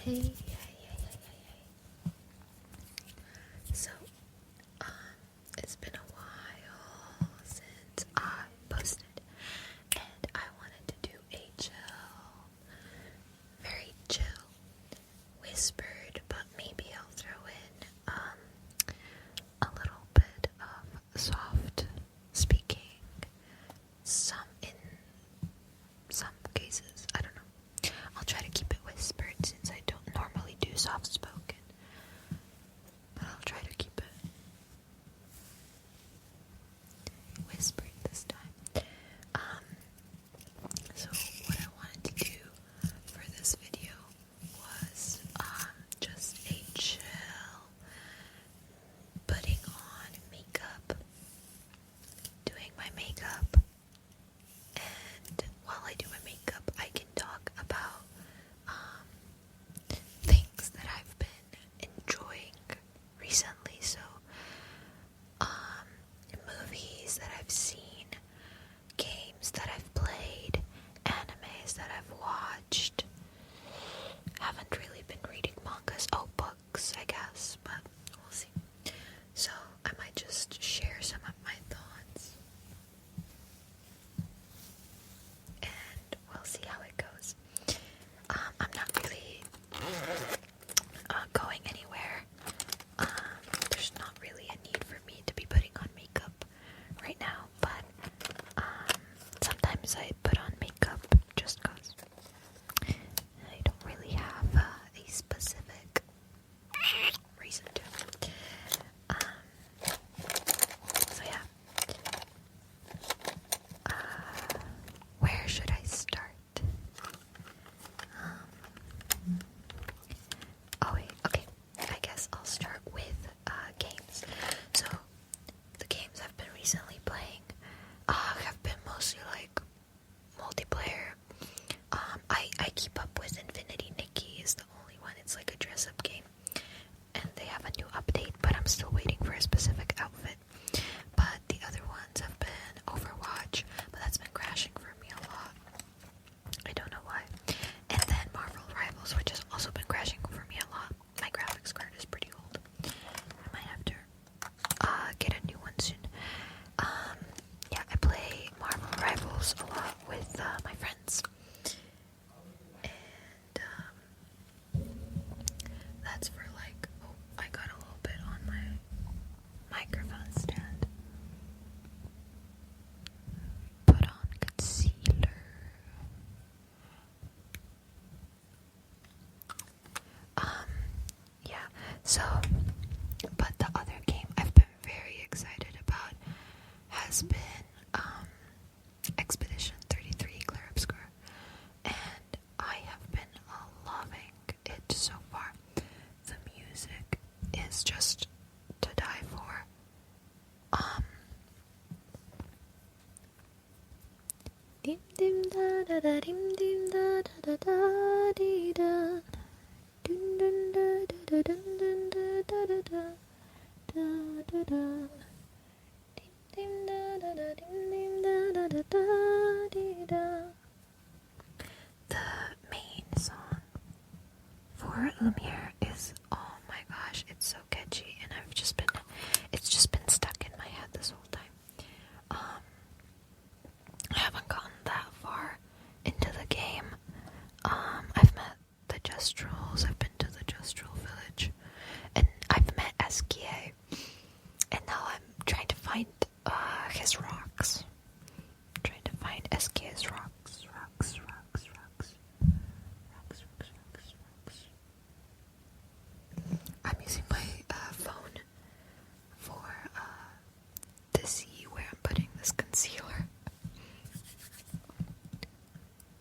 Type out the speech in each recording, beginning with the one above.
Hey. So, it's been a while since I posted, and I wanted to do a very chill, whispered, but maybe I'll throw in a little bit of soft speaking. In some cases, I don't know. I'll try to keep it whispered since I don't normally do soft spoken, but I'll try to keep it whispered this time. So what I wanted to do for this video was just a chill putting on makeup, doing my makeup, and while I do my makeup, I can talk about things that I've been enjoying recently. So, movies that I've seen, games that I've played, animes that I've watched. Haven't really been reading mangas. Oh, books, I guess, but we'll see. So, I might just share some of my thoughts, and we'll see how it goes. I'm not really going anywhere. There's not really a need for me to be putting on makeup right now, but sometimes I put on makeup just cause. I don't really have a specific reason to. So yeah. Where should I start? Oh wait, okay. I guess I'll start with games. So the games I've been recently playing have been mostly like multiplayer. I keep up with Infinity Nikki is the only one. It's like a dress-up game, and they have a new update, but I'm still waiting for a specific outfit. But the other ones have been Overwatch, but that's been crashing for me a lot. I don't know why. And then Marvel Rivals, which has also been crashing for me a lot. My graphics card is pretty old. I might have to get a new one soon. Yeah, I play Marvel Rivals a lot with my friends. And that's for like, oh, I got a little bit on my microphone stand. Put on concealer. Yeah, so, but the other game I've been very excited about has been, Expedition 33 Clair Obscur, and I have been loving it so far. The music is just to die for. Dim dim da da da dim dim da da da da dee da. Dun dun da da da dun dun da da da da da da. Dim dim da da da dim dim da da da da dee da. The main song for Lumiere is, oh my gosh, it's so catchy, and it's just been stuck in my head this whole time. I haven't gotten that far into the game. I've met the Jestrels, I've been to the Jestral village, and I've met SKA, and now I'm trying to find his rocks. I'm trying to find SKA's rocks. I'm using my phone to see where I'm putting this concealer.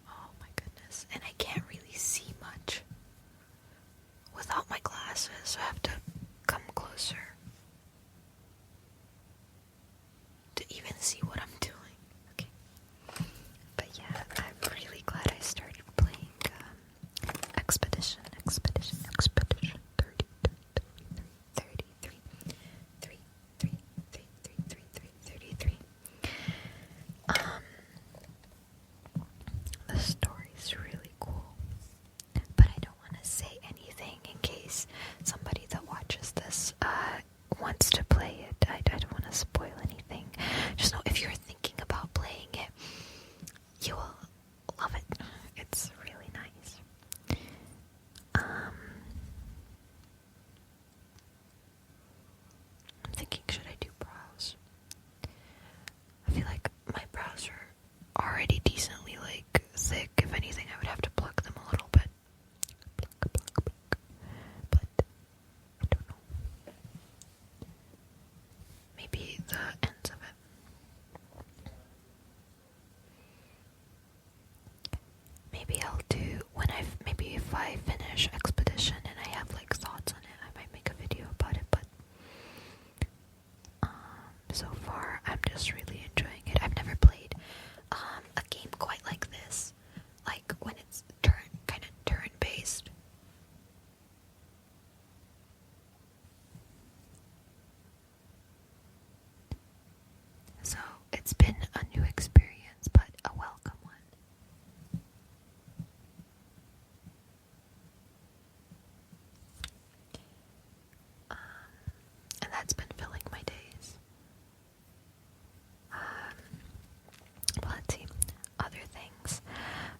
Oh my goodness, and I can't really see much without my glasses, so I have to come closer to even see what I'm doing. Okay, but yeah, You will love it. It's really nice. I'm thinking, should I do brows? I feel like my brows are already decently like thick. If anything, I would have to pluck them a little bit. Pluck, pluck, pluck. But I don't know. Maybe the ends of it. Maybe I'll do maybe if I finish Expedition and I have like thoughts on it, I might make a video about it. But so far, I'm just really enjoying it. I've never played a game quite like this, like when it's kind of turn-based. So it's been a new experience, but a welcome one. And that's been filling my days. Let's see, other things.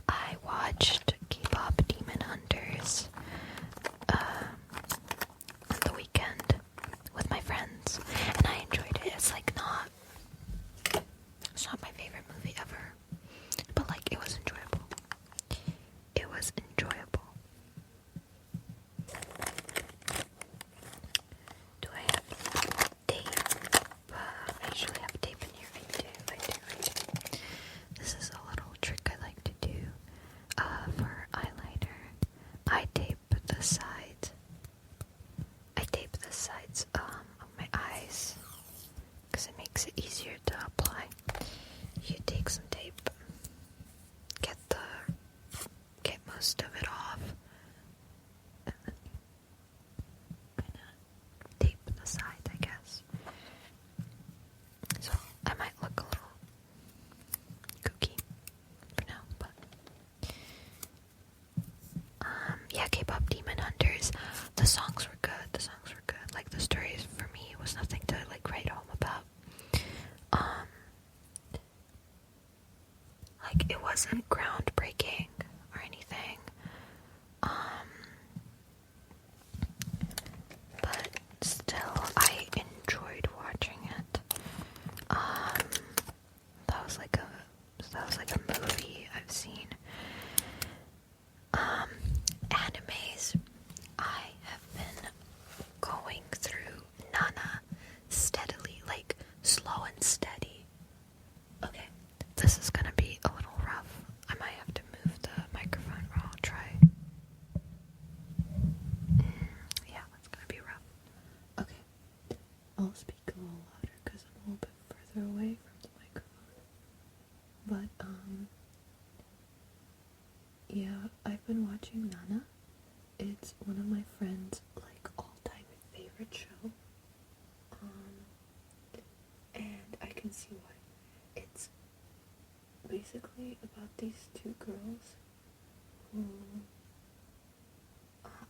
I watched K-pop Demon Hunters on the weekend with my friends, and I enjoyed it. It's not my favorite movie ever, but like it was enjoyable. It was enjoyable. Do I have tape? I usually have tape in here. I do. This is a little trick I like to do for eyeliner. I tape the sides. Of my eyes because it makes it easier to apply. You take some tape, get most of it off, and then kind of tape the sides, I guess. So I might look a little kooky for now, but yeah, K-pop Demon Hunters. The songs were good. Like the stories for me was nothing to like write home about. Like it wasn't groundbreaking or anything. But still I enjoyed watching it. That was like a movie I've seen. Animes. I have been going through Nana steadily, like slow and steady. Okay, this is gonna be a little rough. I might have to move the microphone, or I'll try. Yeah, that's gonna be rough. Okay, I'll speak a little louder because I'm a little bit further away from the microphone. But, yeah, I've been watching Nana. It's one of my friend's, like, all-time favorite show. And I can see why. It's basically about these two girls who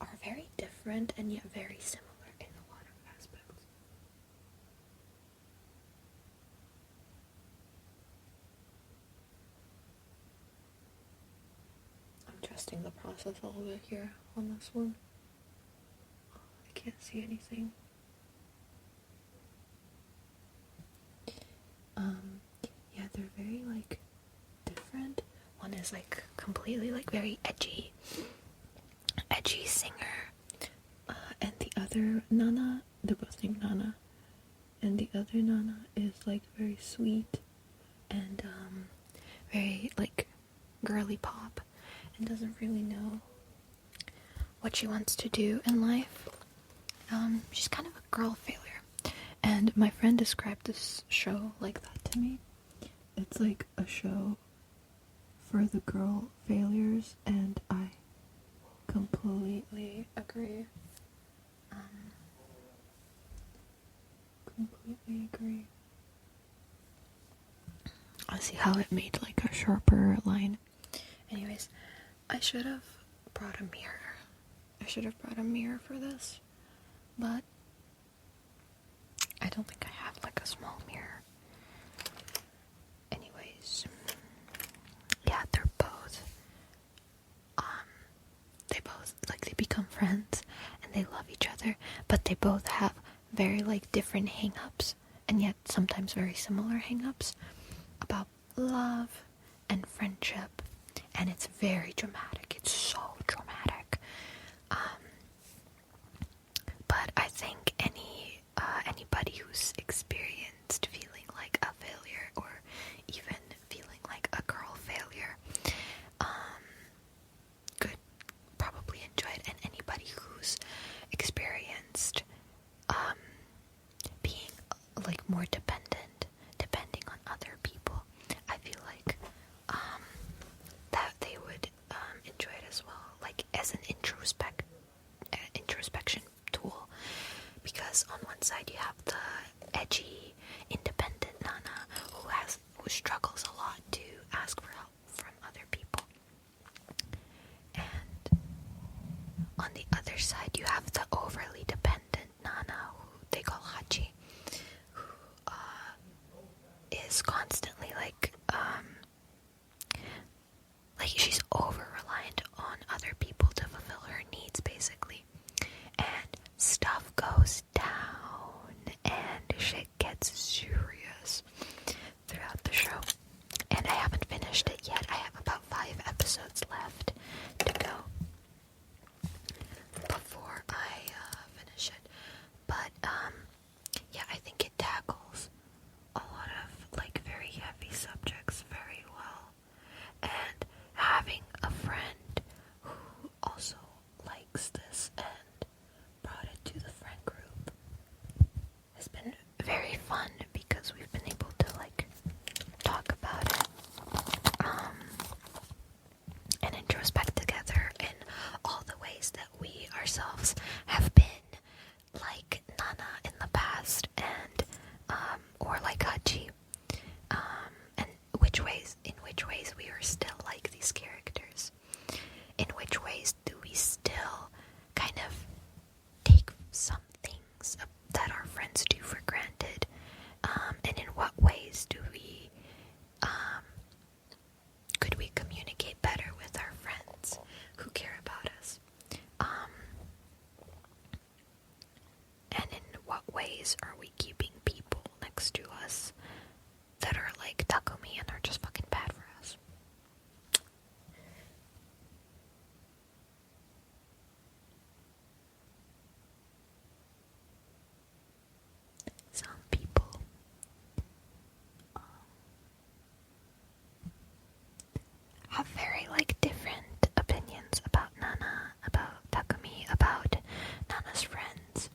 are very different and yet very similar in a lot of aspects. I'm trusting the process a little bit here on this one. I can't see anything. Yeah, they're very, like, different. One is, like, completely, like, very edgy singer. And the other Nana, they're both named Nana. And the other Nana is, like, very sweet and, very, like, girly pop and doesn't really know what she wants to do in life. She's kind of a girl failure. And my friend described this show like that to me. It's like a show for the girl failures, and I completely agree. I see how it made like a sharper line. Anyways, I should have brought a mirror. For this, but I don't think I have like a small mirror. Anyways, friends and they love each other, but they both have very like different hang-ups, and yet sometimes very similar hang-ups about love and friendship, and it's very dramatic. It's so dramatic. But I think anybody who's experienced feeling like a failure, or even feeling like a girl failure, could probably enjoy it. And anybody who's experienced being like more depending on other people, I feel like that they would enjoy it as well, like as an introspection tool. Because on one side you have the edgy, independent Nana who struggles a lot to ask for help from other people, and on the other side you have the overly dependent Nana, who they call Hachi, who is constantly like she's over reliant on other people to fulfill her needs, basically. And stuff goes down and shit gets serious throughout the show. And I haven't finished it yet. I have about 5 episodes left to go before I finish it. But yeah, I think it tackles a lot of like very heavy subjects very well. And having a friend who also likes this and brought it to the friend group has been very fun, because we've been able to like talk about it and introspect together in all the ways that we ourselves have been like Nana in the past, and or like Hachi, and in which ways we are still like these characters. In which ways do we still kind of take some things that our friends do for granted, and in what ways do we could we communicate better with our friends who care about us, and in what ways are we keeping people next to us that are like Takumi and are just fucking bad for us. Some people have very like different opinions about Nana, about Takumi, about Nana's friends.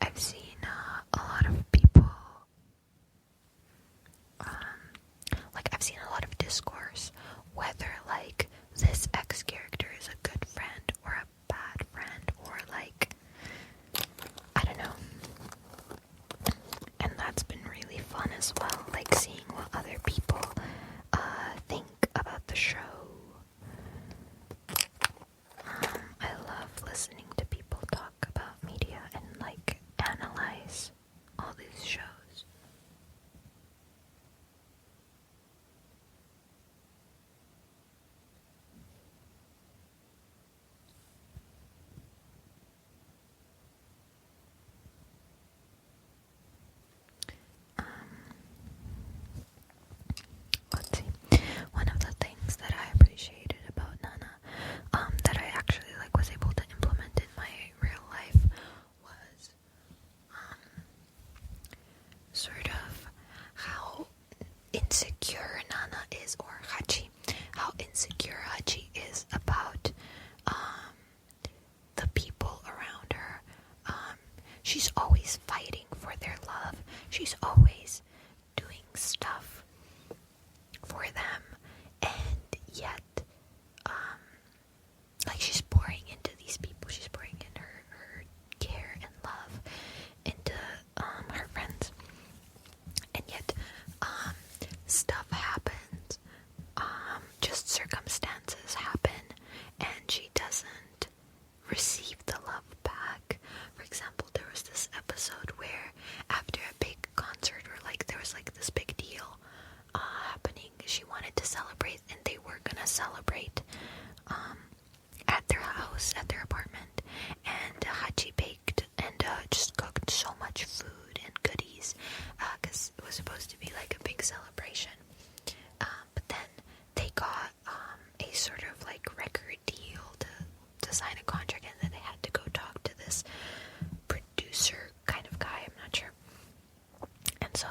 I've seen a lot of people, I've seen a lot of discourse whether like this X character is a good friend or a bad friend, or like, I don't know. And that's been really fun as well, like seeing what other people think about the show. I love listening to people talk about media and like analyze all these shows. Let's see. One of the things that I appreciated about Nana, that I actually like was able to implement in my real life, was sort of how insecure Nana is, or Hachi, how insecure Hachi is about the people around her. She's always fighting for their love. She's always doing stuff for them, and yet like she's pouring into these people. She's pouring in her care and love into her friends, and yet stuff happens, just circumstances happen, and she doesn't receive the love back. For example, there was this episode where after a big concert, or like there was like this big deal happening, she wanted to celebrate, and they were gonna celebrate at their house, at their apartment, and Hachi baked and just cooked so much food and goodies because it was supposed to be like a big celebration. But then they got a sort of like record deal to sign a contract, and then they had to go talk to this producer kind of guy, I'm not sure. And so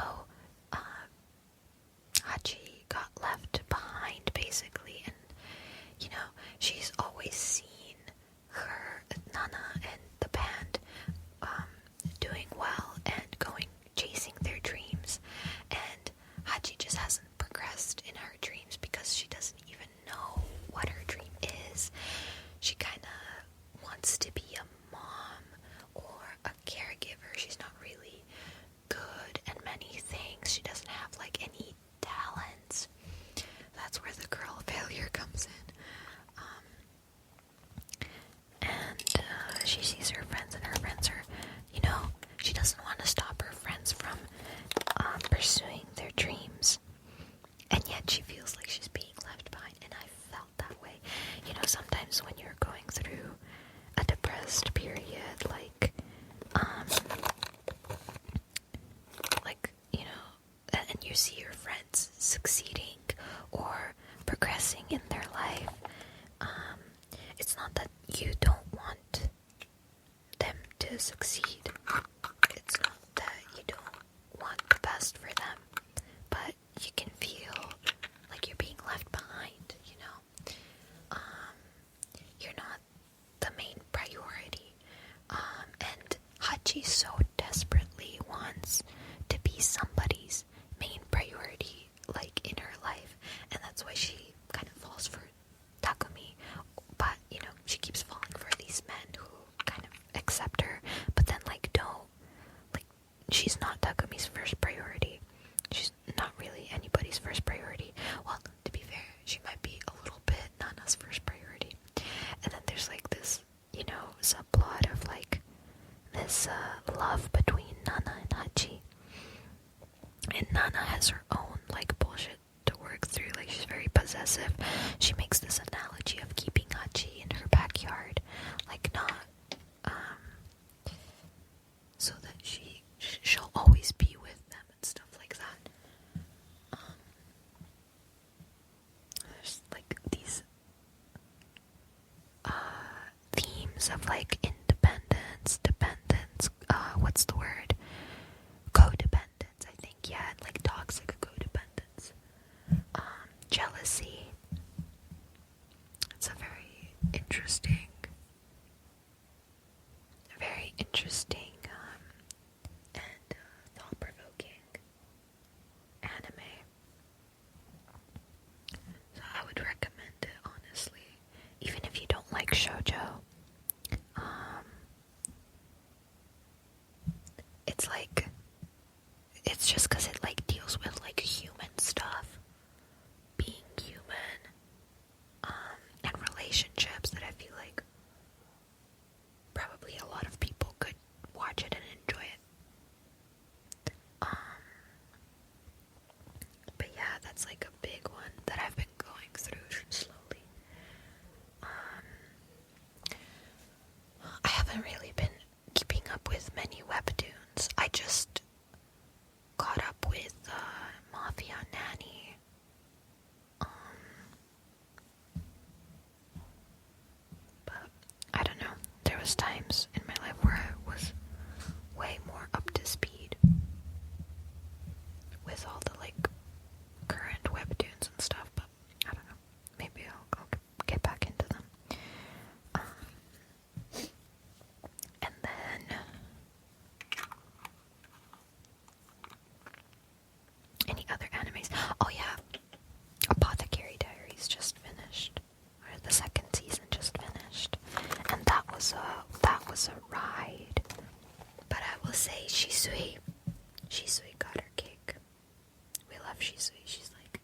Hachi got left behind basically, and you know, she's always seen her, Nana, and the band doing well and chasing their dreams, and Hachi just hasn't progressed in her dreams because she doesn't even know what her dream is. She kind of wants to be a mom or a caregiver. She's not really good at many things. She doesn't have like any talents. That's where the girl failure comes in. And she sees her friends, and her friends are, you know, she doesn't want to stop her friends from pursuing their dreams, and yet she feels like she's being left behind. And I felt that way. You know, sometimes when you're going through a depressed period, like you know, and you see your friends succeeding or progressing in their life, it's not that you don't want them to succeed. It's not that you don't want the best for them, but you can feel like you're being left behind, you know? You're not the main priority. And Hachi so desperately wants to be somebody's main priority, like in her life, and that's why she kind of falls for Takumi. But you know, she keeps falling for these men who kind of accept her, but then like don't, like, she's not Takumi's first priority. She's not really anybody's first priority. Well, to be fair, she might be a little bit Nana's first priority. And then there's like this, you know, subplot of like this love between Nana and Hachi. And Nana has her own like bullshit to work through. Like, she's very possessive. She makes this analogy of keeping Hachi in her backyard, like not so that she'll always be with them and stuff like that. There's like these themes of like independence, dependence, what's the word? Codependence, I think, yeah, like toxic codependence. Jealousy. It's a very interesting and thought-provoking anime. So I would recommend it, honestly, even if you don't like shoujo. It's like, it's just because it like deals with like human stuff, being human, and relationships, that I feel like probably a lot of people could watch it and enjoy it. But yeah, that's like a big one that I've been going through slowly. I haven't really been keeping up with many webtoons. I just caught up with Mafia Nanny. But I don't know. There was times in my life where I was way more up to speed with all the like current webtoons and stuff. But I don't know. Maybe I'll get back into them. And then any other animes? Oh yeah, Apothecary Diaries just finished, or the second season just finished, and that was a ride. But I will say, Shisui got her cake. We love Shisui. She's like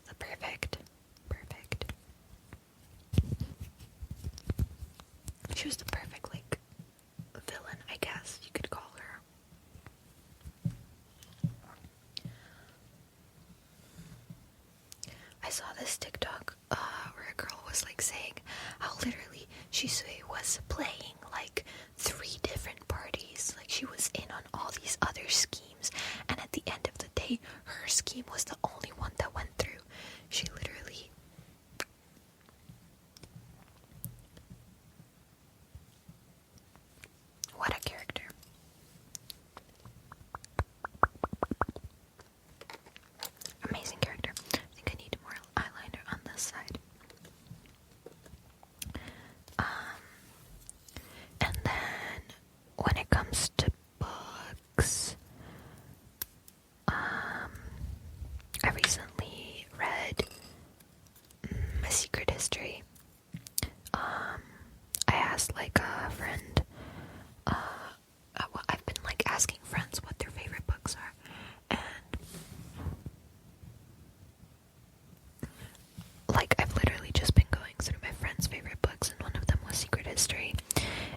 the perfect. She was the perfect like villain, I guess you could call her. I saw this TikTok where a girl was was like saying how literally Shisui was playing like 3 different parties. Like she was in on all these other schemes, and at the end of the day, her scheme was the only one that went through. She literally... What a character. Amazing character. I think I need more eyeliner on this side. And then when it comes to books, I recently read My Secret History. I asked like a friend, well, I've been like asking friends what their favorite books are, and like I've literally just been going through my friends' favorite books, and one of them was Secret History,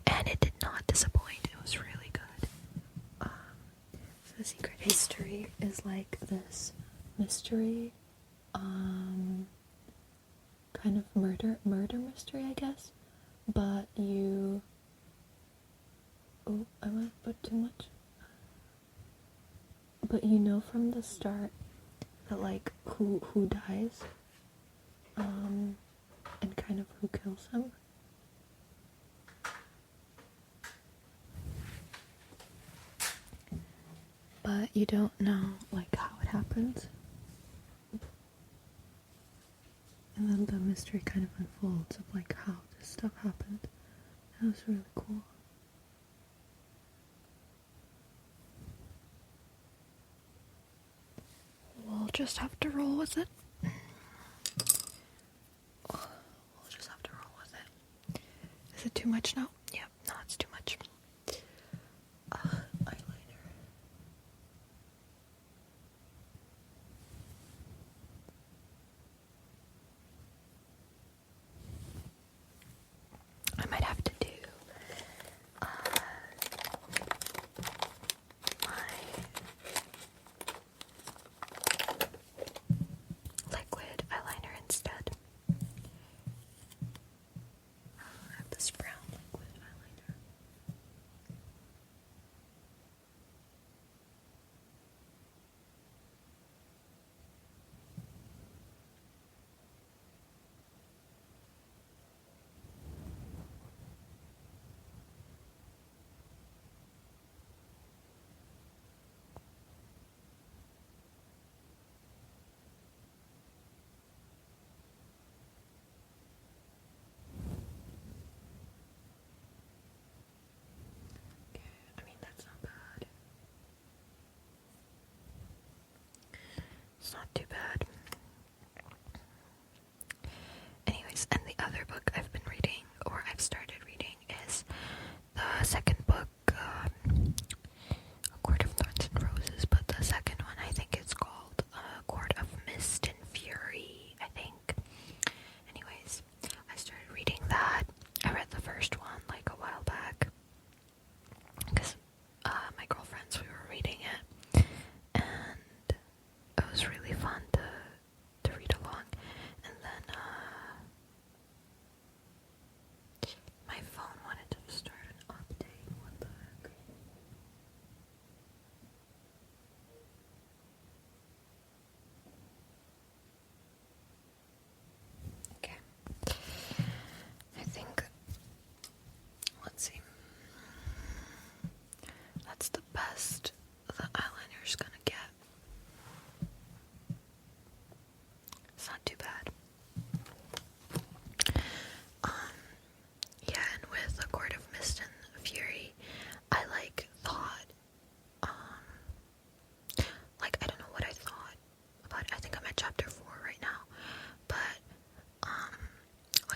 and it did not disappoint. It was really good. So Secret History is like this mystery, kind of murder mystery, I guess. But you... Oh, I might put too much. But you know from the start that like who dies, and kind of who kills him. But you don't know like how it happens. And then the mystery kind of unfolds of like how this stuff happened. That was really cool. We'll just have to roll with it. Is it too much now? Yeah, no, it's too much. Eyeliner. I might have to do my liquid eyeliner instead. I have this brown liquid eyeliner. I mean, that's not bad. It's not too bad. Anyways, and the other book I've been reading, or I've started reading, is the second book, A Court of Thorns and Roses, but the second one, I think it's called A Court of Mist and Fury, I think. Anyways, I started reading that. I read the first one like a while back, because my girlfriends, we were reading it, and it was really fun to read along. And then my phone wanted to start an update. What the heck? Okay. I think, let's see. That's the best the eyeliner's gonna get. It's not too bad. Yeah, and with A Court of Mist and Fury, I thought, I don't know what I thought about it. I think I'm at chapter 4 right now, but,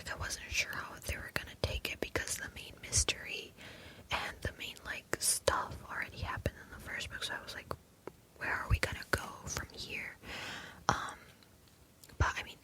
I wasn't sure how they were gonna take it, because the main mystery and the main, stuff already happened in the first book, so I was like, where are we gonna go from here? But, I mean,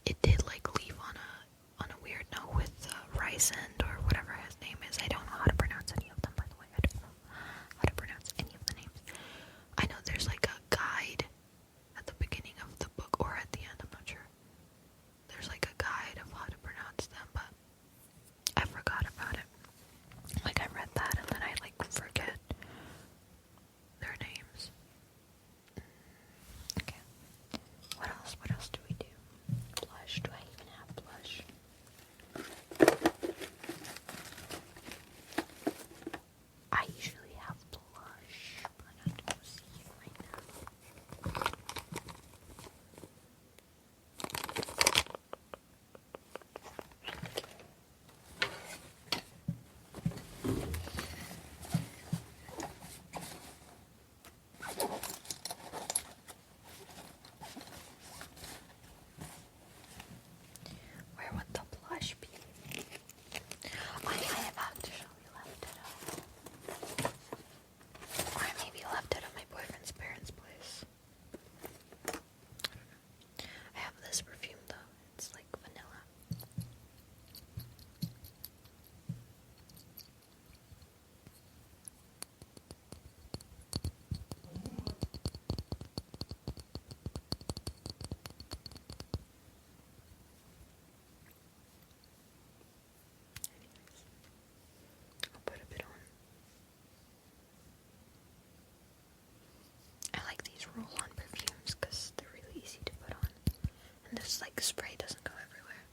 this like spray doesn't go everywhere.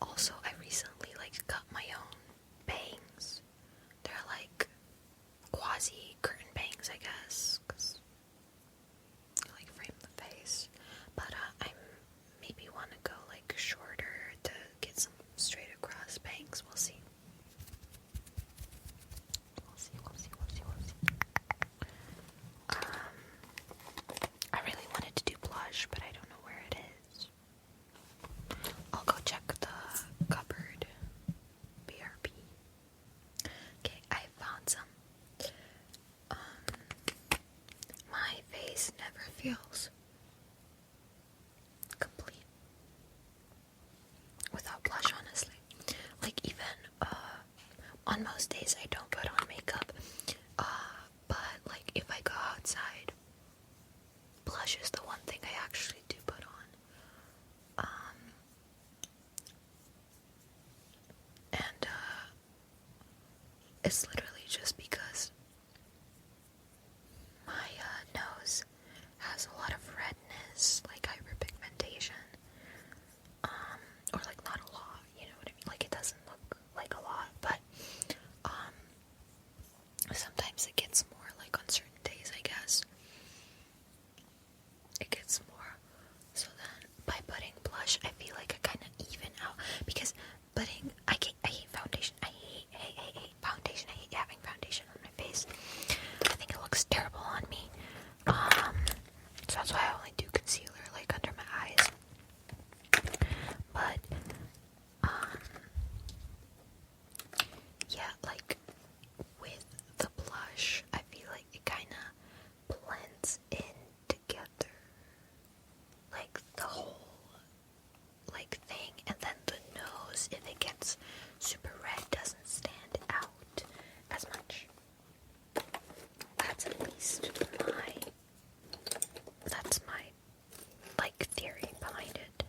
Also, I recently like cut my own bangs. They're like quasi curtain bangs, I guess, because I like frame the face. But I maybe want to go like shorter to get some straight across bangs. We'll see. I really wanted to do blush, but I don't know where it is. I'll go check the cupboard. BRB. Okay, I found some. My face never feels complete without blush, honestly. Like, even on most days I don't put on makeup, but like if I go outside, blush is the one thing I actually do put on. And it's literally just because my nose has a lot of redness, like hyperpigmentation, or like not a lot, you know what I mean? Like it doesn't look like a lot, but sometimes it gets more, like on certain days, I guess. It gets more. So then by putting blush, I feel like I kind of even out, because putting, I hate foundation. I hate foundation. I hate having foundation on my face. I think it looks terrible on me. So that's why I only do concealer, like under my eyes. But, yeah, like with the blush, I feel like it kind of blends in together. Like the whole, like thing, and then the nose, if it gets super red, doesn't stand out as much. That's at least that's my, like, theory behind it.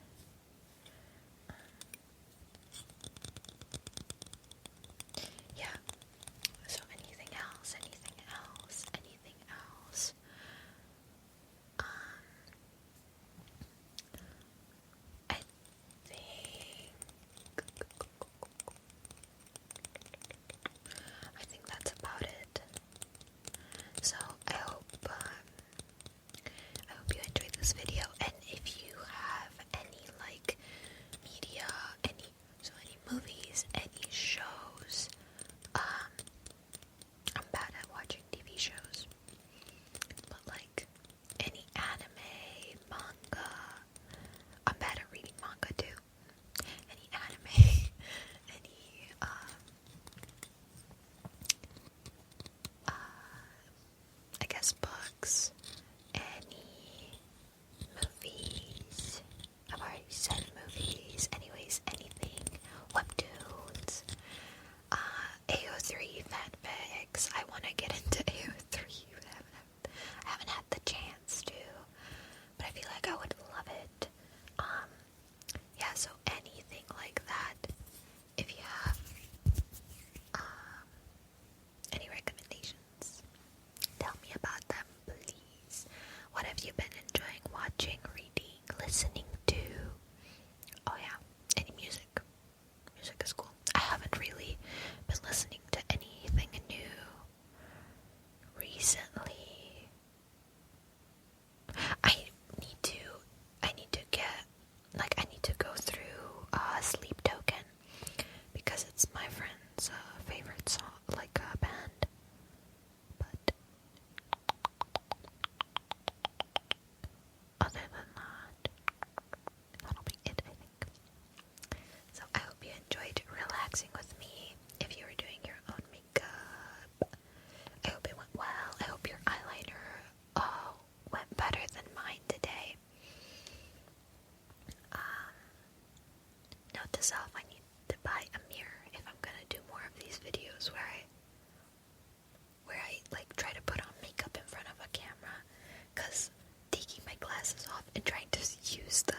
Yeah. So anything else? I think that's about it. So I hope you enjoyed this video, and if you have any like media, any movies, any shows, I'm bad at watching TV shows, but like any anime, manga, I'm bad at reading manga too. Any anime, any I guess books, any movies. I've already said movies. Anyways, anything. Webtoons. AO3 fanfics. I want to get into AO3. I haven't had the chance to, but I feel like I would love it. Yeah, so anything like that. If you have any recommendations, tell me about them, please. What have you been enjoying watching, reading, listening to? Oh yeah, any music. Music is cool. I haven't really been listening to anything new recently. I need to go through Sleep Token, because it's my friend's favorite song, like band. But other than that, that'll be it, I think. So I hope you enjoyed relaxing with me. If you were doing your own makeup, I hope it went well. I hope your eyeliner went better than mine today. Note to self, I need to buy a mirror if I'm gonna do more of these videos where I like try to put on makeup in front of a camera, because taking my glasses off and trying to use the